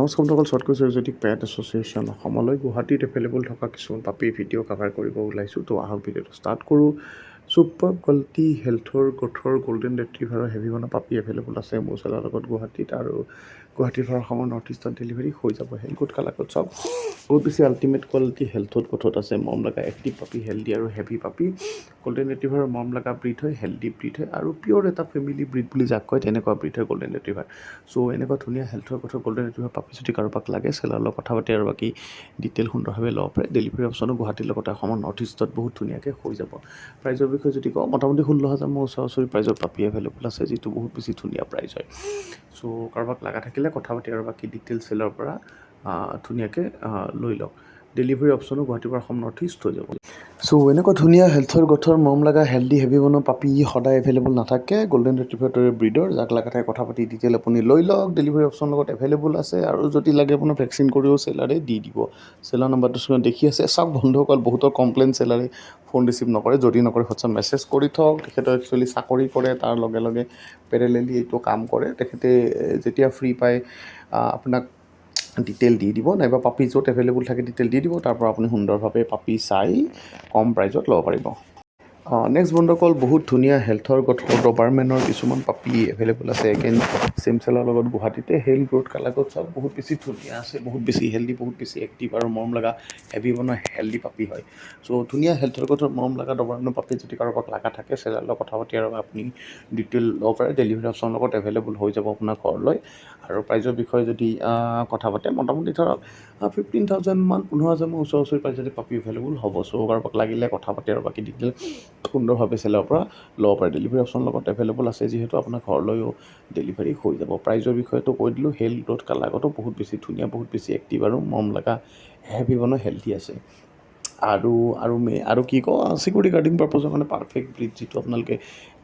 নমস্কাৰ বন্ধুসকল, শৰ্টকট এক্সোটিক পেট এছ'চিয়েশ্যন অসমলৈ গুৱাহাটীত এভেইলেবল থকা কিছুমান পাপি ভিডিঅ' কভাৰ কৰিব ওলাইছোঁ। তো আহক ভিডিঅ'টো ষ্টাৰ্ট কৰোঁ। ছুপাৰ কোৱালিটি হেল্থৰ গোথৰ গল্ডেন ৰেট্ৰিভাৰৰ হেভি বনা পাপি এভেইলেবল আছে মোৰ চেলাৰ লগত গুৱাহাটীত, আৰু গুৱাহাটীৰ পৰা অসমৰ নৰ্থ ইষ্টত ডেলিভাৰী হৈ যাব। হেল্থ কালাকত চব বহুত বেছি আল্টিমেট কোৱালিটি হেল্থত গোথত আছে। মৰম লগা এক্টিভ পাপি, হেল্ডি আৰু হেভি পাপি। গল্ডেন ৰেট্ৰিভাৰৰ মৰম লগা ব্ৰিড হয়, হেল্ডি ব্ৰিড হয়, আৰু পিয়'ৰ এটা ফেমিলি ব্ৰিড বুলি যাক কয় তেনেকুৱা ব্ৰিড হয় গল্ডেন ৰেট্ৰিভাৰ। চ' এনেকুৱা ধুনীয়া হেল্থৰ গোথৰ গল্ডেন ৰেট্ৰিভাৰ পাপি যদি কাৰোবাক লাগে, চেলাৰৰ লগত কথা পাতি আৰু বাকী ডিটেইল সুন্দৰভাৱে ল'ব পাৰে। ডেলিভাৰী অপশ্যনো গুৱাহাটীৰ লগতে অসমৰ নৰ্থ ইষ্টত বহুত ধুনীয়াকৈ হৈ যাব। প্ৰাইজৰ বিষয়ে যদি কওঁ, মোটামুটি 16,000 মোৰ ওচৰা-ওচৰি প্ৰাইজৰ পাপি এভেইলেবল আছে, যিটো বহুত বেছি ধুনীয়া প্ৰাইজ হয়। চ' কাৰোবাক লগা থাকিলে কথা পাতি আৰু বাকী ডিটেইল চেলৰ পৰা ধুনীয়াকৈ লৈ লওক। ডেলিভাৰী অপশ্যনো গুৱাহাটীৰ পৰা অসম নৰ্থ ইষ্ট হৈ যাব। চ' এনেকুৱা ধুনীয়া হেল্থৰ গোথৰ মৰম লগা হেল্ডি হেভি বনোৱা পাপি সদায় এভেইলেবল নাথাকে। গল্ডেন ৰেট্ৰিভাৰ ব্ৰিডৰ যাক লগা থাকে কথা পাতি ডিটেইল আপুনি লৈ লওক। ডেলিভাৰী অপশ্যন লগত এভেইলেবল আছে, আৰু যদি লাগে আপোনাৰ ভেকচিন কৰিও চেলাৰে দি দিব। চেলাৰ নাম্বাৰটো দেখি আছে। চাওক বন্ধুসকল, বহুতৰ কমপ্লেইন চেলাৰে ফোন ৰিচিভ নকৰে। যদি নকৰে হোৱাটছআপ মেছেজ কৰি থওক। তেখেতে একচুৱেলি চাকৰি কৰে, তাৰ লগে লগে পেৰেলেলি এইটো কাম কৰে। তেখেতে যেতিয়া ফ্ৰী পায় আপোনাক ডিটেইল দি দিব, নাইবা পাপি য'ত এভেইলেবল থাকে ডিটেইল দি দিব। তাৰ পৰা আপুনি সুন্দৰভাৱে পাপি চাই কম প্ৰাইজত ল'ব পাৰিব। নেক্সট বন্ধুসকল, বহুত ধুনীয়া হেল্থৰ গোথৰ ডবাৰমেনৰ কিছুমান পাপি এভেইলেবল আছে। এগেইন চেম চেলাৰ লগত গুৱাহাটীতে। হেল্থ গ্ৰোথ কালাকত চাওক বহুত বেছি ধুনীয়া আছে, বহুত বেছি হেল্ডি, বহুত বেছি এক্টিভ আৰু মৰম লগা হেভি বনোৱা হেল্ডি পাপি হয়। চ' ধুনীয়া হেল্থৰ গোথৰ মৰম লগা ডবাৰমেনৰ পাপি যদি কাৰোবাক লগা থাকে, চেলাৰৰ লগত কথা পাতি আৰু আপুনি ডিটেইল ল'ব পাৰে। ডেলিভাৰী অপশ্যনৰ লগত এভেইলেবল হৈ যাব আপোনাৰ ঘৰলৈ। আৰু প্ৰাইজৰ বিষয়ে যদি কথা পাতে, মোটামুটি ধৰক 15,000 মান 15,000 মান ওচৰা-ওচৰি প্ৰাইজতে পাপি এভেইলেবল হ'ব। চ' কাৰোবাক লাগিলে কথা পাতি আৰু বাকী ডিটেইল সুন্দৰভাৱে চেলাৰৰ পৰা ল'ব পাৰে। ডেলিভাৰী অপশ্যনৰ লগত এভেইলেবল আছে, যিহেতু আপোনাৰ ঘৰলৈও ডেলিভাৰী হৈ যাব। প্ৰাইজৰ বিষয়েতো কৈ দিলোঁ। হেল্থ গ্ৰোথ কালাকতো বহুত বেছি ধুনীয়া, বহুত বেছি এক্টিভ আৰু মৰম লগা হেভি বনোৱা হেল্থি আছে। আৰু কি কওঁ, চিকিউৰিটি গাৰ্ডিং পাৰ্পজৰ কাৰণে পাৰফেক্ট ব্ৰিড, যিটো আপোনালোকে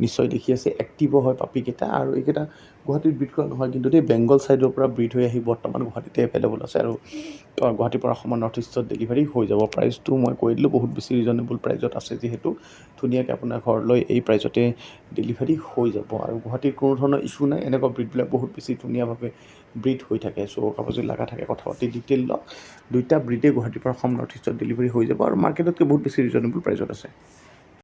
নিশ্চয় দেখি আছে। এক্টিভো হয় পাপিকেইটা, আৰু এইকেইটা গুৱাহাটীত ব্ৰিড কৰা নহয়, কিন্তু বেংগল ছাইডৰ পৰা ব্ৰিড হৈ আহি বৰ্তমান গুৱাহাটীতে এভেইলেবল আছে, আৰু গুৱাহাটীৰ পৰা অসমৰ নৰ্থ ইষ্টত ডেলিভাৰী হৈ যাব। প্ৰাইচটো মই কৈ দিলোঁ, বহুত বেছি ৰিজনেবল প্ৰাইজত আছে, যিহেতু ধুনীয়াকৈ আপোনাৰ ঘৰলৈ এই প্ৰাইজতে ডেলিভাৰী হৈ যাব। আৰু গুৱাহাটীত কোনো ধৰণৰ ইছ্যু নাই, এনেকুৱা ব্ৰিডবিলাক বহুত বেছি ধুনীয়াভাৱে ব্ৰিড হৈ থাকে। চ' কাৰোবাৰ যদি লগা থাকে কথা পাতি ডিটেইল লওক। দুইটা ব্ৰিডেই গুৱাহাটীৰ পৰা অসম নৰ্থ ইষ্টত ডেলিভাৰী হৈ যাব, আৰু মাৰ্কেটতকৈ বহুত বেছি ৰিজনেবল প্ৰাইজত আছে।